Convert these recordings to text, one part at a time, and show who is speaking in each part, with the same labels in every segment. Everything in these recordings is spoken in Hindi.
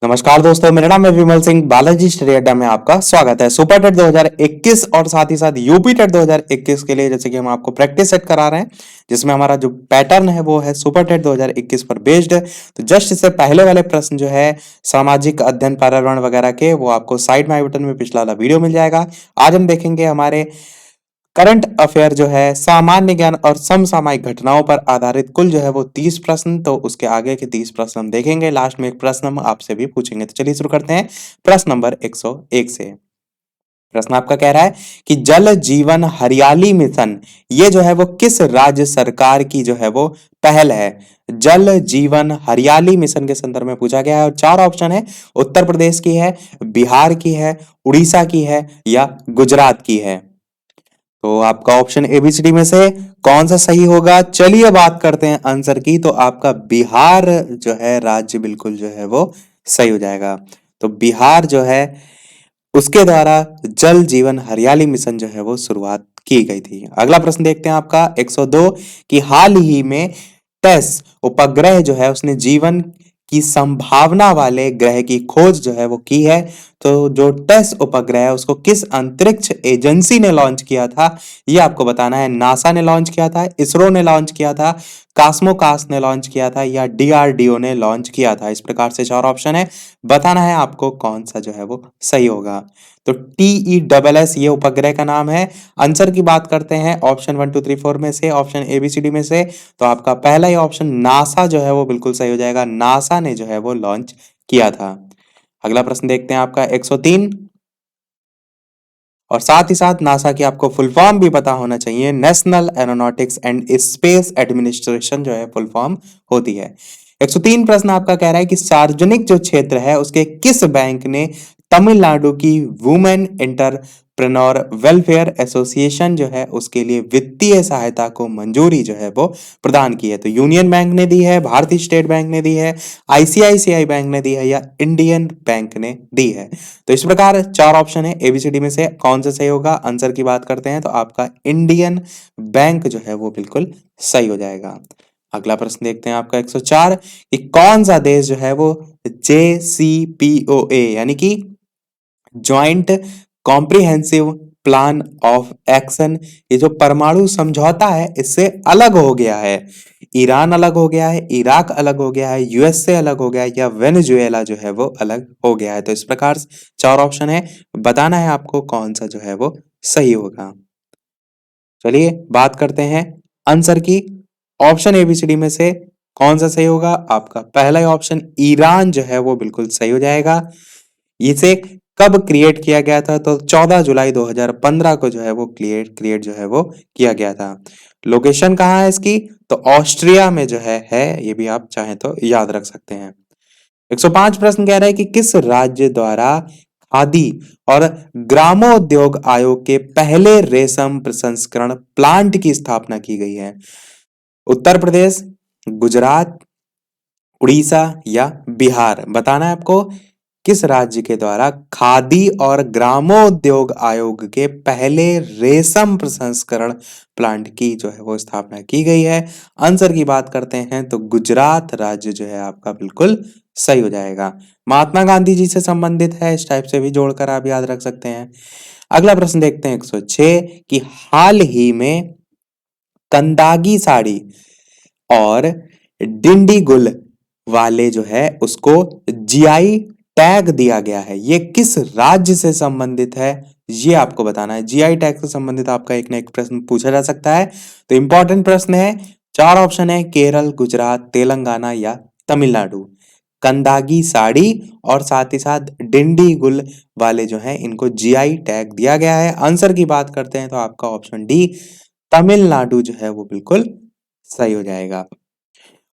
Speaker 1: नमस्कार दोस्तों, मेरा नाम है विमल सिंह। बालाजी स्टडी अड्डा में आपका स्वागत है। सुपर टेट 2021 और साथ ही साथ यूपी टेट 2021 के लिए जैसे कि हम आपको प्रैक्टिस सेट करा रहे हैं, जिसमें हमारा जो पैटर्न है वो है सुपर टेट 2021 पर बेस्ड है। तो जस्ट इससे पहले वाले प्रश्न जो है सामाजिक अध्ययन पर्यावरण वगैरह के, वो आपको साइड में आई बटन में पिछला वाला वीडियो मिल जाएगा। आज हम देखेंगे हमारे करंट अफेयर जो है सामान्य ज्ञान और समसामयिक घटनाओं पर आधारित कुल जो है वो 30 प्रश्न। तो उसके आगे के 30 प्रश्न हम देखेंगे, लास्ट में एक प्रश्न हम आपसे भी पूछेंगे। तो चलिए शुरू करते हैं प्रश्न नंबर 101 से। प्रश्न आपका कह रहा है कि जल जीवन हरियाली मिशन ये जो है वो किस राज्य सरकार की जो है वो पहल है। जल जीवन हरियाली मिशन के संदर्भ में पूछा गया है और चार ऑप्शन है। उत्तर प्रदेश की है, बिहार की है, उड़ीसा की है या गुजरात की है। तो आपका ऑप्शन एबीसीडी में से कौन सा सही होगा? चलिए बात करते हैं आंसर की। तो आपका बिहार जो है राज्य बिल्कुल जो है वो सही हो जाएगा। तो बिहार जो है उसके द्वारा जल जीवन हरियाली मिशन जो है वो शुरुआत की गई थी। अगला प्रश्न देखते हैं आपका 102 कि हाल ही में टेस उपग्रह जो है उसने जीवन की संभावना वाले ग्रह की खोज जो है वो की है। तो जो टेस उपग्रह है उसको किस अंतरिक्ष एजेंसी ने लॉन्च किया था, ये आपको बताना है। नासा ने लॉन्च किया था, इसरो ने लॉन्च किया था, कास्मोकास ने लॉन्च किया था या डीआरडीओ ने लॉन्च किया था। इस प्रकार से चार ऑप्शन है, बताना है आपको कौन सा जो है वो सही होगा। तो TESS ये उपग्रह का नाम है। आंसर की बात करते हैं ऑप्शन 1 2 3 4 में से, ऑप्शन ABCD में से। तो आपका पहला ही ऑप्शन नासा जो है वो बिल्कुल सही हो जाएगा। नासा ने जो है वो लॉन्च किया था। अगला प्रश्न देखते हैं आपका 103 और साथ ही साथ नासा की आपको फुल फॉर्म भी पता होना चाहिए। National aeronautics and space administration जो है फुल फॉर्म होती है। 103 प्रश्न आपका कह रहा है कि सार्वजनिक जो क्षेत्र है उसके किस बैंक ने तमिलनाडु की वुमेन एंटरप्रेन्योर वेलफेयर एसोसिएशन जो है उसके लिए वित्तीय सहायता को मंजूरी जो है वो प्रदान की है। तो यूनियन बैंक ने दी है, भारतीय स्टेट बैंक ने दी है, आईसीआईसीआई बैंक ने दी है या इंडियन बैंक ने दी है। तो इस प्रकार चार ऑप्शन है, एबीसीडी में से कौन सा सही होगा। आंसर की बात करते हैं तो आपका इंडियन बैंक जो है वो बिल्कुल सही हो जाएगा। अगला प्रश्न देखते हैं आपका 104 कि कौन सा देश जो है वो JCPOA यानी कि joint comprehensive plan of action, ये जो परमाणु समझौता है इससे अलग हो गया है। ईरान अलग हो गया है, इराक अलग हो गया है, यूएसए अलग हो गया है या वेनेजुएला जो है वो अलग हो गया है। तो इस प्रकार से चार ऑप्शन है, बताना है आपको कौन सा जो है वो सही होगा। चलिए बात करते हैं आंसर की। ऑप्शन एबीसीडी में से कौन सा सही होगा? आपका पहला ही ऑप्शन ईरान जो है वो बिल्कुल सही हो जाएगा। इसे कब क्रिएट किया गया था? तो 14 जुलाई 2015 को जो है वो क्रिएट जो है वो किया गया था। लोकेशन कहाँ है इसकी? तो ऑस्ट्रिया में जो है ये भी आप चाहें तो याद रख सकते हैं। 105 प्रश्न कह रहा है कि किस राज्य द्वारा खादी और ग्रामोद्योग आयोग के पहले रेशम प्रसंस्करण प्लांट की स्थापना की गई है। उत्तर प्रदेश, गुजरात, उड़ीसा या बिहार। बताना है आपको किस राज्य के द्वारा खादी और ग्रामोद्योग आयोग के पहले रेशम प्रसंस्करण प्लांट की जो है वो स्थापना की गई है। आंसर की बात करते हैं तो गुजरात राज्य जो है आपका बिल्कुल सही हो जाएगा। महात्मा गांधी जी से संबंधित है, इस टाइप से भी जोड़कर आप याद रख सकते हैं। अगला प्रश्न देखते हैं 106 कि हाल ही में कंदागी साड़ी और डिंडीगुल वाले जो है उसको जीआई टैग दिया गया है। ये किस राज्य से संबंधित है, ये आपको बताना है। जीआई टैग से संबंधित आपका एक ना एक प्रश्न पूछा जा सकता है। तो इंपॉर्टेंट प्रश्न है। चार ऑप्शन है, केरल, गुजरात, तेलंगाना या तमिलनाडु। कंदागी साड़ी और साथ ही साथ डिंडीगुल वाले जो है इनको जीआई टैग दिया गया है। आंसर की बात करते हैं तो आपका ऑप्शन डी तमिलनाडु जो है वो बिल्कुल सही हो जाएगा।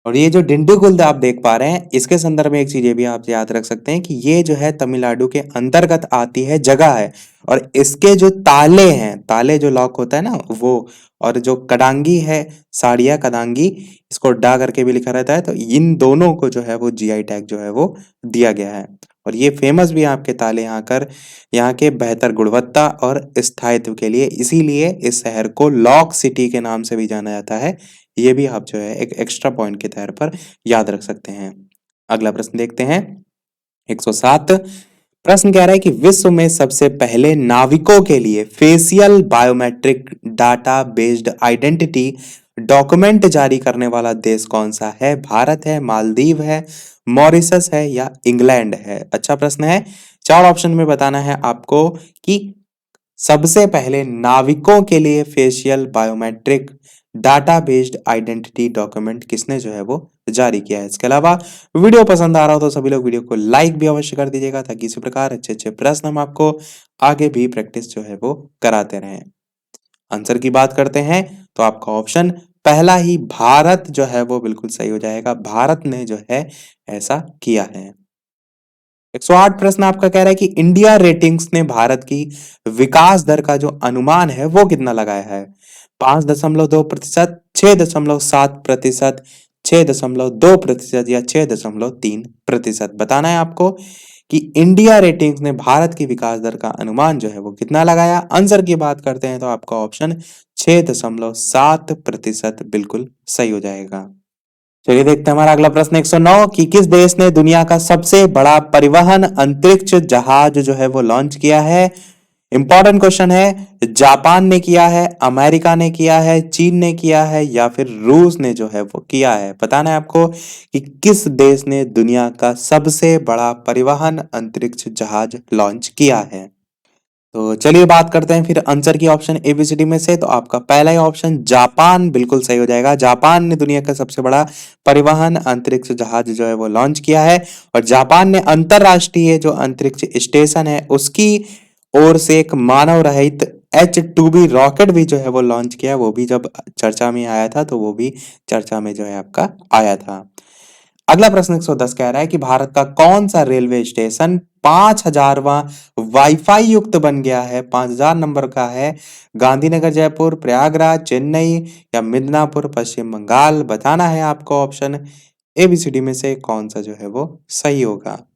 Speaker 1: और ये जो डिंडीगुल आप देख पा रहे हैं, इसके संदर्भ में एक चीज ये भी आप याद रख सकते हैं कि ये जो है तमिलनाडु के अंतर्गत आती है जगह है। और इसके जो ताले हैं, ताले जो लॉक होता है ना वो, और जो कडांगी है, साड़िया कदांगी, इसको डा करके भी लिखा रहता है। तो इन दोनों को जो है वो जीआई टैग जो है वो दिया गया है। और ये फेमस भी है आपके ताले यहाँ के बेहतर गुणवत्ता और स्थायित्व के लिए, इसीलिए इस शहर को लॉक सिटी के नाम से भी जाना जाता है। ये भी आप जो है एक एक्स्ट्रा पॉइंट के तौर पर याद रख सकते हैं। अगला प्रश्न देखते हैं 107 प्रश्न कह रहा है कि विश्व में सबसे पहले नाविकों के लिए facial biometric data based identity document जारी करने वाला देश कौन सा है? भारत है, मालदीव है, मॉरिशस है या इंग्लैंड है? अच्छा प्रश्न है। चार ऑप्शन में बताना है आपको कि सबसे पहले नाविकों के लिए facial biometric data based identity document किसने जो है वो जारी किया है। इसके अलावा वीडियो पसंद आ रहा हो तो सभी लोग वीडियो को लाइक भी अवश्य कर दीजिएगा ताकि इसी प्रकार अच्छे अच्छे प्रश्न हम आपको आगे भी प्रैक्टिस जो है वो कराते रहें। आंसर की बात करते हैं तो आपका ऑप्शन पहला ही भारत जो है वो बिल्कुल सही हो जाएगा। भारत ने जो है ऐसा किया है। 108 प्रश्न आपका कह रहा है कि इंडिया रेटिंग्स ने भारत की विकास दर का जो अनुमान है वो कितना लगाया है? 5.2%, 6.7%, 6.2% या 6.3%? बताना है आपको कि इंडिया रेटिंग्स ने भारत की विकास दर का अनुमान जो है वो कितना लगाया। आंसर की बात करते हैं तो आपका ऑप्शन 6.7% बिल्कुल सही हो जाएगा। चलिए देखते हैं हमारा अगला प्रश्न 109 कि किस देश ने दुनिया का सबसे बड़ा परिवहन अंतरिक्ष जहाज जो है वो लॉन्च किया है? इंपॉर्टेंट क्वेश्चन है। जापान ने किया है, अमेरिका ने किया है, चीन ने किया है या फिर रूस ने जो है वो किया है? बताना है आपको कि किस देश ने दुनिया का सबसे बड़ा परिवहन अंतरिक्ष जहाज लॉन्च किया है। तो चलिए बात करते हैं फिर आंसर की ऑप्शन एबीसीडी में से। तो आपका पहला ही ऑप्शन जापान बिल्कुल सही हो जाएगा। जापान ने दुनिया का सबसे बड़ा परिवहन अंतरिक्ष जहाज जो है वो लॉन्च किया है और जापान ने अंतरराष्ट्रीय जो अंतरिक्ष स्टेशन है उसकी ओर से एक मानव रहित H2B रॉकेट भी जो है वो लॉन्च किया है। वो भी जब चर्चा में आया था तो वो भी चर्चा में जो है आपका आया था। अगला प्रश्न 110 कह रहा है कि भारत का कौन सा रेलवे स्टेशन 5000वां वाईफाई युक्त बन गया है? 5000 नंबर का है। गांधीनगर जयपुर, प्रयागराज, चेन्नई या मिदनापुर पश्चिम बंगाल? बताना है आपको ऑप्शन एबीसीडी में से कौन सा जो है वो सही होगा।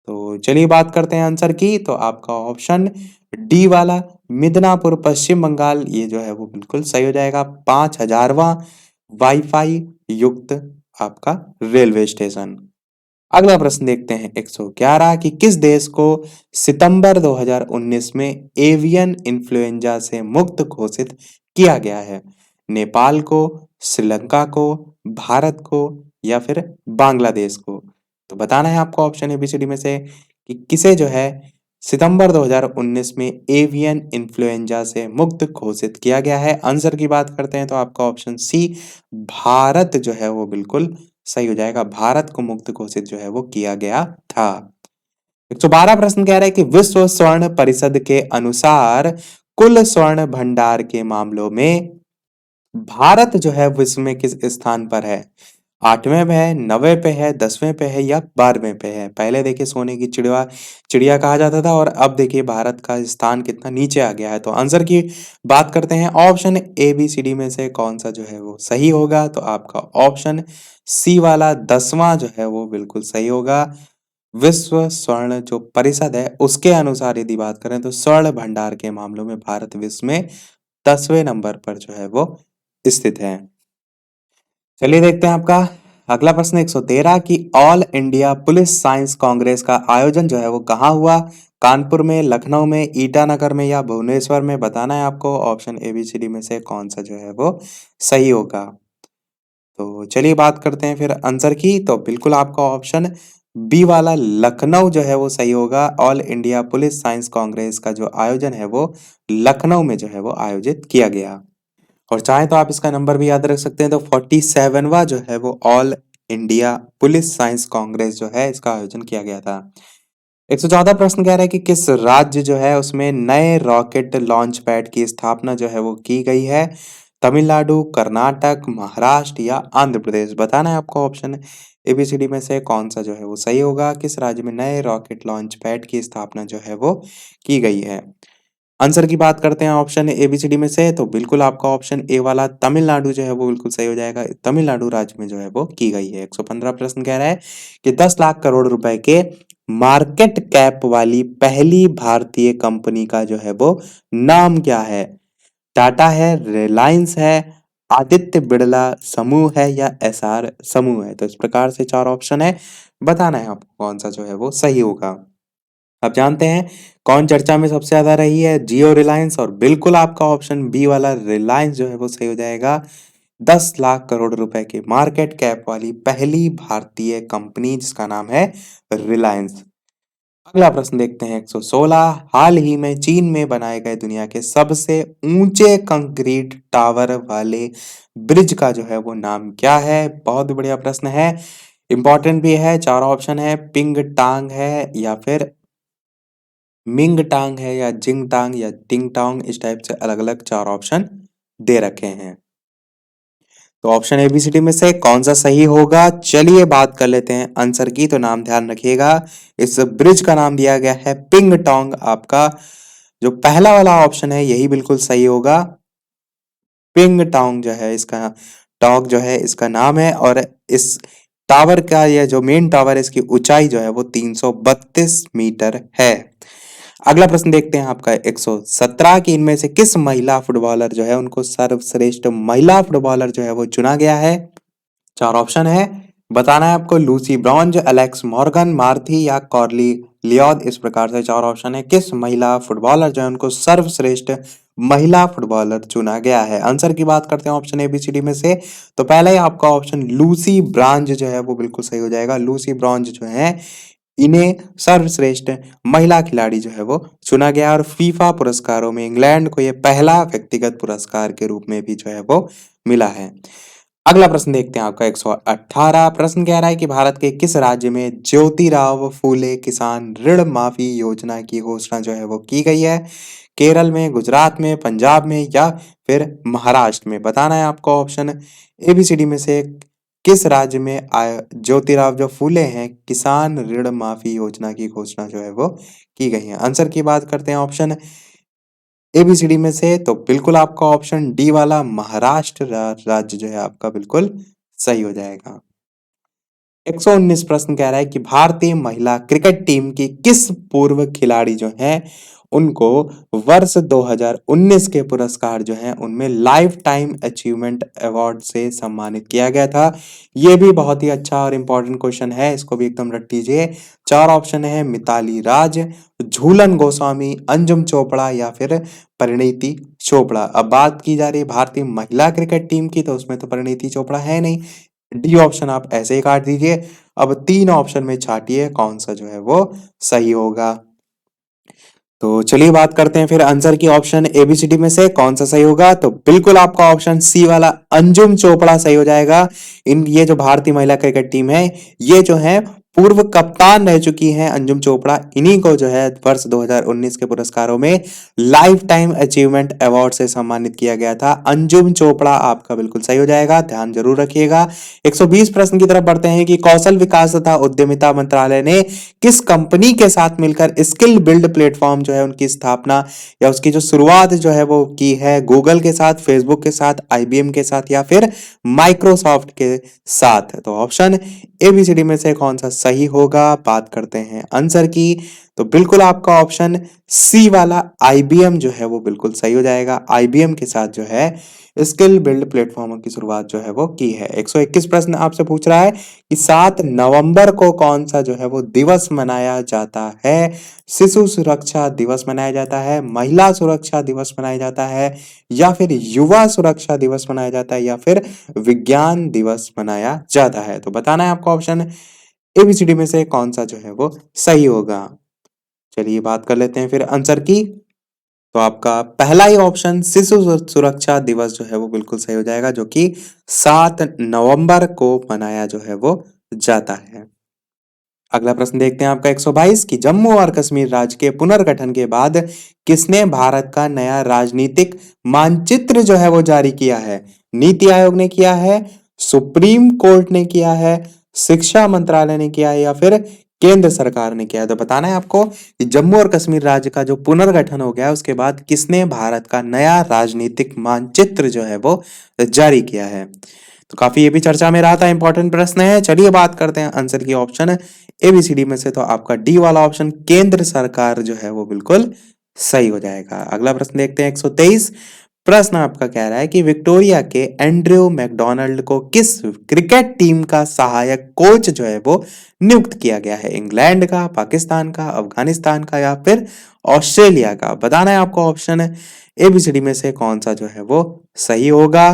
Speaker 1: तो चलिए बात करते हैं आंसर की। तो आपका ऑप्शन डी वाला मिदनापुर पश्चिम बंगाल ये जो है वो बिल्कुल सही हो जाएगा। 5000वां वाईफाई युक्त आपका रेलवे स्टेशन। अगला प्रश्न देखते हैं 111 कि किस देश को सितंबर 2019 में एवियन इन्फ्लुएंजा से मुक्त घोषित किया गया है? नेपाल को, श्रीलंका को, भारत को या फिर बांग्लादेश को? तो बताना है आपको ऑप्शन एबीसीडी में से कि किसे जो है सितंबर 2019 में एवियन इन्फ्लुएंजा से मुक्त घोषित किया गया है। आंसर की बात करते हैं तो आपका ऑप्शन सी भारत जो है वो बिल्कुल सही हो जाएगा। भारत को मुक्त घोषित जो है वो किया गया था। 112 प्रश्न कह रहा है कि विश्व स्वर्ण परिषद के अनुसार कुल स्वर्ण भंडार के मामलों में भारत जो है विश्व में किस स्थान पर है? 8वें पे है, 9वें पे है, 10वें पे है या 12वें पे है? पहले देखिए सोने की चिड़िया चिड़िया कहा जाता था और अब देखिए भारत का स्थान कितना नीचे आ गया है। तो आंसर की बात करते हैं option A B C D में से कौन सा जो है वो सही होगा। तो आपका ऑप्शन सी वाला 10वां जो है वो बिल्कुल सही होगा। विश्व स्वर्ण जो परिषद है उसके अनुसार यदि बात करें तो स्वर्ण भंडार के मामलों में भारत विश्व में 10वें नंबर पर जो है वो स्थित है। चलिए देखते हैं आपका अगला प्रश्न 113 कि all India police science Congress का आयोजन जो है वो कहाँ हुआ? कानपुर में, लखनऊ में, ईटानगर में या भुवनेश्वर में? बताना है आपको ऑप्शन एबीसीडी में से कौन सा जो है वो सही होगा। तो चलिए बात करते हैं फिर आंसर की। तो बिल्कुल आपका ऑप्शन बी वाला लखनऊ जो है वो सही होगा। All India police science Congress का जो आयोजन है वो लखनऊ में जो है वो आयोजित किया गया। और चाहे तो आप इसका नंबर भी याद रख सकते हैं। तो 47वां जो है वो all India police science Congress जो है इसका आयोजन किया गया था। 114 प्रश्न कह रहा है कि किस राज्य जो है उसमें नए रॉकेट लॉन्च पैड की स्थापना जो है वो की गई है? तमिलनाडु, कर्नाटक, महाराष्ट्र या आंध्र प्रदेश? बताना है आपको ऑप्शन एबीसीडी में से कौन सा जो है वो सही होगा। किस राज्य में नए रॉकेट लॉन्च पैड की स्थापना जो है वो की गई है? आंसर की बात करते हैं ऑप्शन एबीसीडी में से। तो बिल्कुल आपका ऑप्शन ए वाला तमिलनाडु जो है वो बिल्कुल सही हो जाएगा। तमिलनाडु राज्य में जो है वो की गई है। 115 प्रश्न कह रहा है कि 10 लाख करोड़ रुपए के मार्केट कैप वाली पहली भारतीय कंपनी का जो है वो नाम क्या है? टाटा है, रिलायंस है, आदित्य बिड़ला समूह है या एसआर समूह है। तो इस प्रकार से 4 ऑप्शन है, बताना है आपको कौन सा जो है वो सही होगा। अब जानते हैं कौन चर्चा में सबसे ज्यादा रही है, जियो रिलायंस, और बिल्कुल आपका ऑप्शन बी वाला रिलायंस जो है वो सही हो जाएगा। 10 लाख करोड़ रुपए की मार्केट कैप वाली पहली भारतीय कंपनी जिसका नाम है रिलायंस। अगला प्रश्न देखते हैं 116। हाल ही में चीन में बनाए गए दुनिया के सबसे ऊंचे कंक्रीट टावर वाले ब्रिज का जो है वो नाम क्या है। बहुत बढ़िया प्रश्न है, इंपॉर्टेंट भी है। 4 ऑप्शन है, पिंग टांग है या फिर मिंग टांग है या जिंग टांग या टिंग टांग, इस टाइप से अलग अलग 4 ऑप्शन दे रखे हैं। तो ऑप्शन एबीसीडी में से कौन सा सही होगा, चलिए बात कर लेते हैं आंसर की। तो नाम ध्यान रखिएगा, इस ब्रिज का नाम दिया गया है पिंग टोंग। आपका जो पहला वाला ऑप्शन है यही बिल्कुल सही होगा। पिंग टोंग जो है इसका, टोंग जो है इसका नाम है, और इस टावर का, यह जो मेन टावर है, इसकी ऊंचाई जो है वो 332 मीटर है। अगला प्रश्न देखते हैं आपका 117 की इनमें से किस महिला फुटबॉलर जो है उनको सर्वश्रेष्ठ महिला फुटबॉलर जो है वो चुना गया है। 4 ऑप्शन है, बताना है आपको, लूसी ब्रॉन्ज, एलेक्स मॉर्गन, मार्थी या कॉर्ली लियोद। इस प्रकार से 4 ऑप्शन है, किस महिला फुटबॉलर जो है उनको सर्वश्रेष्ठ महिला फुटबॉलर चुना गया है। आंसर की बात करते हैं ऑप्शन एबीसीडी में से, तो पहला ही आपका ऑप्शन लूसी ब्रांज जो है वो बिल्कुल सही हो जाएगा। लूसी ब्रॉन्ज जो है इन्हें सर्वश्रेष्ठ महिला खिलाड़ी जो है वो चुना गया, और फीफा पुरस्कारों में इंग्लैंड को यह पहला व्यक्तिगत पुरस्कार के रूप में भी जो है वो मिला है। अगला प्रश्न देखते हैं आपका 118। प्रश्न कह रहा है कि भारत के किस राज्य में ज्योतिराव फूले किसान ऋण माफी योजना की घोषणा जो है वो की गई है। केरल में, गुजरात में, पंजाब में या फिर महाराष्ट्र में। बताना है आपको ऑप्शन एबीसीडी में से किस राज्य में ज्योतिराव जो फूले हैं किसान ऋण माफी योजना की घोषणा जो है वो की गई है। आंसर की बात करते हैं ऑप्शन एबीसीडी में से, तो बिल्कुल आपका ऑप्शन डी वाला महाराष्ट्र राज्य जो है आपका बिल्कुल सही हो जाएगा। 119 प्रश्न कह रहा है कि भारतीय महिला क्रिकेट टीम की किस पूर्व खिलाड़ी जो हैं उनको वर्ष 2019 के पुरस्कार जो हैं उनमें लाइफ टाइम अचीवमेंट अवार्ड से सम्मानित किया गया था। ये भी बहुत ही अच्छा और इम्पोर्टेंट क्वेश्चन है, इसको भी एकदम रट लीजिए। 4 ऑप्शन है, मिताली राज, झूलन गोस्वामी, अंजुम चोपड़ा या फिर परिणीति चोपड़ा। अब बात की जा रही है भारतीय महिला क्रिकेट टीम की, तो उसमें तो परिणीति चोपड़ा है नहीं, डी ऑप्शन आप ऐसे ही काट दीजिए। अब 3 ऑप्शन में छाटिए कौन सा जो है वो सही होगा। तो चलिए बात करते हैं फिर आंसर की, ऑप्शन एबीसीडी में से कौन सा सही होगा। तो बिल्कुल आपका ऑप्शन सी वाला अंजुम चोपड़ा सही हो जाएगा। ये जो भारतीय महिला क्रिकेट टीम है, ये जो है पूर्व कप्तान रह चुकी हैं अंजुम चोपड़ा, इन्हीं को जो है वर्ष 2019 के पुरस्कारों में लाइफ टाइम अचीवमेंट अवार्ड से सम्मानित किया गया था। अंजुम चोपड़ा आपका बिल्कुल सही हो जाएगा, ध्यान जरूर रखिएगा। 120 प्रश्न की तरफ बढ़ते हैं कि कौशल विकास तथा उद्यमिता मंत्रालय ने किस कंपनी के साथ मिलकर स्किल बिल्ड प्लेटफॉर्म जो है उनकी स्थापना या उसकी जो शुरुआत जो है वो की है। गूगल के साथ, फेसबुक के साथ, आईबीएम के साथ या फिर माइक्रोसॉफ्ट के साथ। तो ऑप्शन एबीसीडी में से कौन सा सही होगा, बात करते हैं आंसर की। तो बिल्कुल आपका ऑप्शन सी वाला आईबीएम जो है वो बिल्कुल सही हो जाएगा। आईबीएम के साथ जो है स्किल बिल्ड प्लेटफॉर्म की शुरुआत जो है वो की है। 121 प्रश्न आपसे पूछ रहा है कि 7 नवंबर को कौन सा जो है वो दिवस मनाया जाता है। शिशु सुरक्षा दिवस मनाया जाता है, महिला सुरक्षा दिवस मनाया जाता है या फिर युवा सुरक्षा दिवस मनाया जाता है या फिर विज्ञान दिवस मनाया जाता है। तो बताना है आपको ऑप्शन एबीसीडी में से कौन सा जो है वो सही होगा। चलिए बात कर लेते हैं फिर आंसर की। तो आपका पहला ही ऑप्शन शिशु सुरक्षा दिवस जो है वो बिल्कुल सही हो जाएगा, जो कि 7 नवंबर को मनाया जो है वो जाता है। अगला प्रश्न देखते हैं आपका 122 की जम्मू और कश्मीर राज्य के पुनर्गठन के बाद किसने भारत का नया राजनीतिक मानचित्र जो है वो जारी किया है। नीति आयोग ने किया है, सुप्रीम कोर्ट ने किया है, शिक्षा मंत्रालय ने किया है या फिर केंद्र सरकार ने किया है। तो बताना है आपको कि जम्मू और कश्मीर राज्य का जो पुनर्गठन हो गया उसके बाद किसने भारत का नया राजनीतिक मानचित्र जो है वो जारी किया है। तो काफी ये भी चर्चा में रहा था, इंपॉर्टेंट प्रश्न है। चलिए बात करते हैं आंसर की, ऑप्शन एबीसीडी में से तो आपका डी वाला ऑप्शन केंद्र सरकार जो है वो बिल्कुल सही हो जाएगा। अगला प्रश्न देखते हैं 123। प्रश्न आपका कह रहा है कि विक्टोरिया के एंड्रयू मैकडोनाल्ड को किस क्रिकेट टीम का सहायक कोच जो है वो नियुक्त किया गया है? इंग्लैंड का, पाकिस्तान का, अफगानिस्तान का या फिर ऑस्ट्रेलिया का? बताना है आपको ऑप्शन है एबीसीडी में से कौन सा जो है वो सही होगा।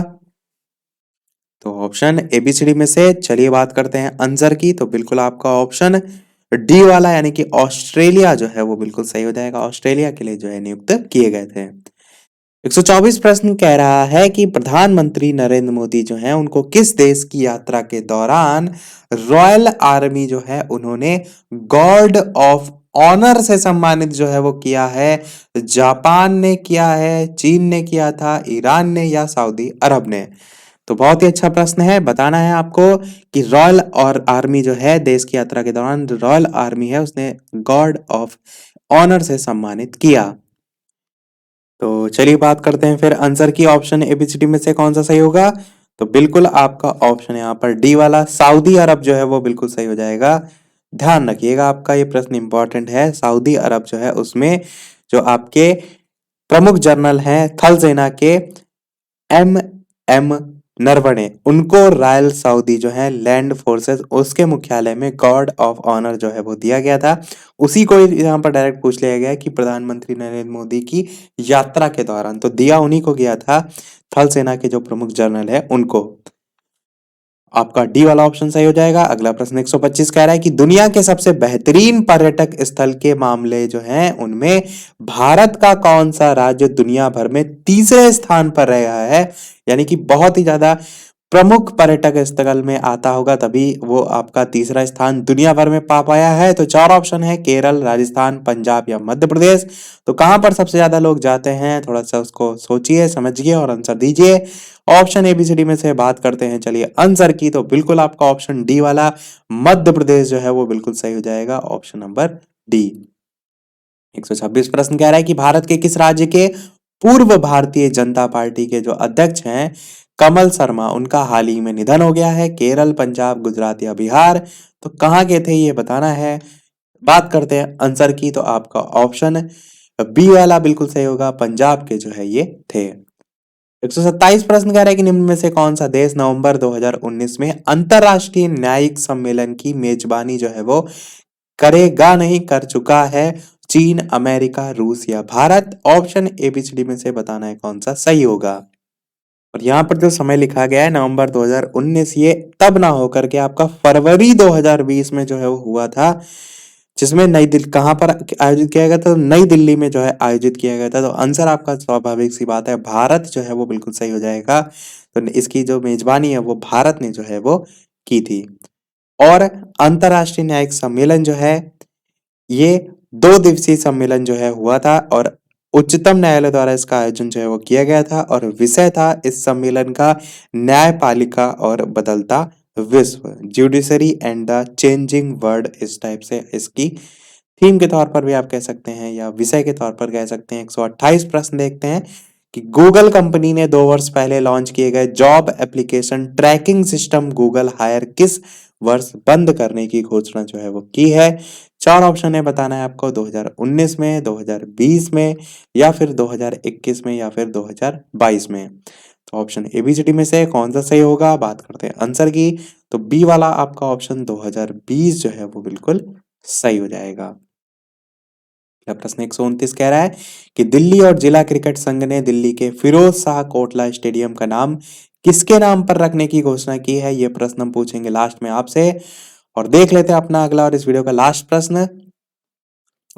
Speaker 1: तो ऑप्शन एबीसीडी में से चलिए बात करते हैं आंसर की। तो बिल्कुल आपका ऑप्शन डी वाला यानी कि ऑस्ट्रेलिया जो है वो बिल्कुल सही हो जाएगा। ऑस्ट्रेलिया के लिए जो है नियुक्त किए गए थे। 124 प्रश्न कह रहा है कि प्रधानमंत्री नरेंद्र मोदी जो है उनको किस देश की यात्रा के दौरान रॉयल आर्मी जो है उन्होंने गॉर्ड ऑफ ऑनर से सम्मानित जो है वो किया है? जापान ने किया है, चीन ने किया था, ईरान ने या सऊदी अरब ने? तो बहुत ही अच्छा प्रश्न है। बताना है आपको कि रॉयल और आर्मी जो है देश की यात्रा के दौरान रॉयल आर्मी है उसने गॉर्ड ऑफ ऑनर से सम्मानित किया। तो चलिए बात करते हैं फिर आंसर की। ऑप्शन एबीसीडी में से कौन सा सही होगा? तो बिल्कुल आपका ऑप्शन यहाँ पर डी वाला सऊदी अरब जो है वो बिल्कुल सही हो जाएगा। ध्यान रखिएगा आपका ये प्रश्न इंपॉर्टेंट है। सऊदी अरब जो है उसमें जो आपके प्रमुख जनरल हैं थल सेना के एम एम नरवणे उनको रॉयल सऊदी जो है लैंड फोर्सेस उसके मुख्यालय में गॉर्ड ऑफ ऑनर जो है वो दिया गया था। उसी को यहाँ पर डायरेक्ट पूछ लिया गया कि प्रधानमंत्री नरेंद्र मोदी की यात्रा के दौरान तो दिया उन्हीं को गया था, थल सेना के जो प्रमुख जनरल है उनको। आपका डी वाला ऑप्शन सही हो जाएगा। अगला प्रश्न 125 कह रहा है कि दुनिया के सबसे बेहतरीन पर्यटक स्थल के मामले जो हैं उनमें भारत का कौन सा राज्य दुनिया भर में तीसरे स्थान पर रहा है? यानी कि बहुत ही ज्यादा प्रमुख पर्यटक स्थल में आता होगा तभी वो आपका तीसरा स्थान दुनिया भर में पा पाया है। तो चार ऑप्शन है केरल, राजस्थान, पंजाब या मध्य प्रदेश। तो कहां पर सबसे ज्यादा लोग जाते हैं थोड़ा सा उसको सोचिए समझिए और आंसर दीजिए। ऑप्शन एबीसीडी में से बात करते हैं चलिए आंसर की। तो बिल्कुल आपका ऑप्शन डी वाला मध्य प्रदेश जो है वो बिल्कुल सही हो जाएगा। Option number D. 126 प्रश्न कह रहा है कि भारत के किस राज्य के पूर्व भारतीय जनता पार्टी के जो अध्यक्ष हैं कमल शर्मा उनका हाल ही में निधन हो गया है? केरल, पंजाब, गुजरात या बिहार? तो कहाँ के थे ये बताना है। बात करते हैं आंसर की। तो आपका ऑप्शन बी वाला बिल्कुल सही होगा, पंजाब के जो है ये थे। 127 प्रश्न कह रहा है कि निम्न में से कौन सा देश नवंबर 2019 में अंतरराष्ट्रीय न्यायिक सम्मेलन की मेजबानी जो है वो करेगा नहीं कर चुका है? चीन, अमेरिका, रूस या भारत? ऑप्शन एबीसीडी में से बताना है कौन सा सही होगा। और यहाँ पर जो समय लिखा गया है नवंबर 2019 ये तब ना होकर के आपका फरवरी 2020 में जो है वो हुआ था, जिसमें नई दिल्ली कहाँ पर आयोजित किया गया था? तो नई दिल्ली में जो है आयोजित किया गया था। तो आंसर आपका स्वाभाविक सी बात है भारत जो है वो बिल्कुल सही हो जाएगा। तो इसकी जो मेजबानी है वो भारत ने जो है वो की थी। और अंतरराष्ट्रीय न्यायिक सम्मेलन जो है ये 2 दिवसीय सम्मेलन जो है हुआ था और उच्चतम न्यायालय द्वारा इसका आयोजन जो है वो किया गया था और विषय था इस सम्मेलन का न्यायपालिका और बदलता विश्व, judiciary and the changing world. इस टाइप से इसकी थीम के तौर पर भी आप कह सकते हैं या विषय के तौर पर कह सकते हैं। 128 प्रश्न देखते हैं कि गूगल कंपनी ने 2 वर्ष पहले लॉन्च किए गए job application tracking system Google hire किस वर्ष बंद करने की घोषणा जो है वो की है? चार ऑप्शन है बताना है आपको 2019 में, 2020 में या फिर 2021 में या फिर 2022 में। तो ऑप्शन एबीसीडी में से कौन सा सही होगा? बात करते हैं आंसर की। तो बी वाला आपका ऑप्शन 2020 जो है वो बिल्कुल सही हो जाएगा। प्रश्न 129 कह रहा है कि दिल्ली और जिला क्रिकेट संघ ने दिल्ली के फिरोज शाह कोटला स्टेडियम का नाम किसके नाम पर रखने की घोषणा की है? ये प्रश्न हम पूछेंगे लास्ट में आपसे। और देख लेते हैं अपना अगला और इस वीडियो का लास्ट प्रश्न।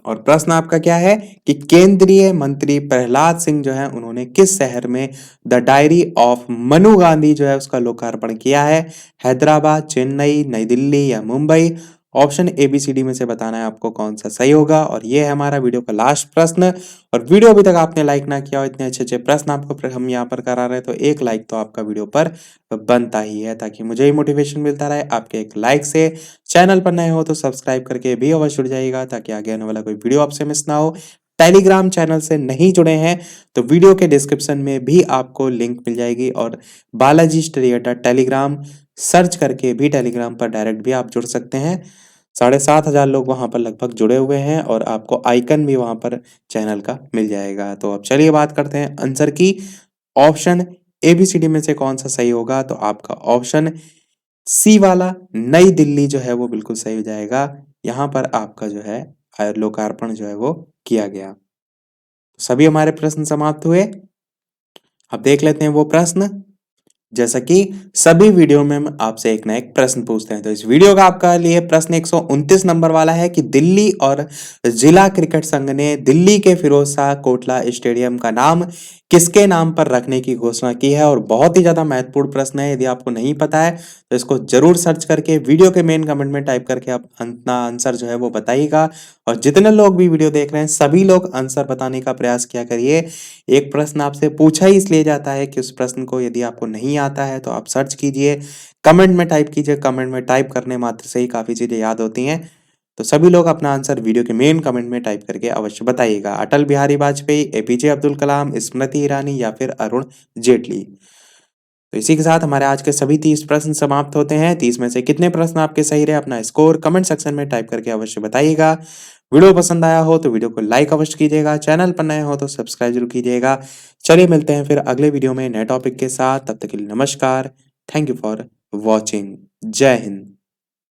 Speaker 1: और प्रश्न आपका क्या है कि केंद्रीय मंत्री प्रहलाद सिंह जो है उन्होंने किस शहर में the diary of Manu Gandhi जो है उसका लोकार्पण किया है? हैदराबाद, चेन्नई, नई दिल्ली या मुंबई? ऑप्शन एबीसीडी में से बताना है आपको कौन सा सही होगा। और ये है हमारा वीडियो का लास्ट प्रश्न। और वीडियो अभी तक आपने लाइक ना किया हो, इतने अच्छे अच्छे प्रश्न आपको हम यहाँ पर करा रहे हैं तो एक लाइक तो आपका वीडियो पर बनता ही है ताकि मुझे ही मोटिवेशन मिलता रहे। आपके एक लाइक से चैनल पर नए हो तो सब्सक्राइब करके भी अवश्य जुड़ जाइएगा ताकि आगे आने वाला कोई वीडियो आपसे मिस ना हो। टेलीग्राम चैनल से नहीं जुड़े हैं तो वीडियो के डिस्क्रिप्शन में भी आपको लिंक मिल जाएगी और बालाजी स्टडी टेलीग्राम सर्च करके भी टेलीग्राम पर डायरेक्ट भी आप जुड़ सकते हैं। 7,500 लोग वहां पर लगभग जुड़े हुए हैं और आपको आइकन भी वहां पर चैनल का मिल जाएगा। तो अब चलिए बात करते हैं आंसर की। ऑप्शन एबीसीडी में से कौन सा सही होगा? तो आपका ऑप्शन सी वाला नई दिल्ली जो है वो बिल्कुल सही हो जाएगा। यहाँ पर आपका जो है लोकार्पण जो है वो किया गया। सभी हमारे प्रश्न समाप्त हुए। अब देख लेते हैं वो प्रश्न। जैसा कि सभी वीडियो में हम आपसे एक ना एक प्रश्न पूछते हैं, तो इस वीडियो का आपका लिए प्रश्न 129 नंबर वाला है कि दिल्ली और जिला क्रिकेट संघ ने दिल्ली के फिरोज शाह कोटला स्टेडियम का नाम किसके नाम पर रखने की घोषणा की है। और बहुत ही ज्यादा महत्वपूर्ण प्रश्न है, यदि आपको नहीं पता है तो इसको जरूर सर्च करके वीडियो के मेन कमेंट में टाइप करके आप अपना आंसर जो है वो बताइएगा। और जितने लोग भी वीडियो देख रहे हैं सभी लोग आंसर बताने का प्रयास किया करिए। एक प्रश्न आपसे पूछा ही इसलिए जाता है कि उस प्रश्न को यदि आपको नहीं आता है तो आप सर्च कीजिए, कमेंट में टाइप कीजिए। कमेंट में टाइप करने मात्र से ही काफ़ी चीज़ें याद होती हैं। तो सभी लोग अपना आंसर वीडियो के मेन कमेंट में टाइप करके अवश्य बताइएगा। अटल बिहारी वाजपेयी, एपीजे अब्दुल कलाम, स्मृति ईरानी या फिर अरुण जेटली। तो इसी के साथ हमारे आज के सभी 30 प्रश्न समाप्त होते हैं। 30 में से कितने प्रश्न आपके सही रहे, अपना स्कोर कमेंट सेक्शन में टाइप करके अवश्य बताइएगा। वीडियो पसंद आया हो तो वीडियो को लाइक अवश्य कीजिएगा, चैनल पर नए हो तो सब्सक्राइब जरूर कीजिएगा। चलिए मिलते हैं फिर अगले वीडियो में नए टॉपिक के साथ, तब तक के लिए नमस्कार। Thank you for watching. जय हिंद।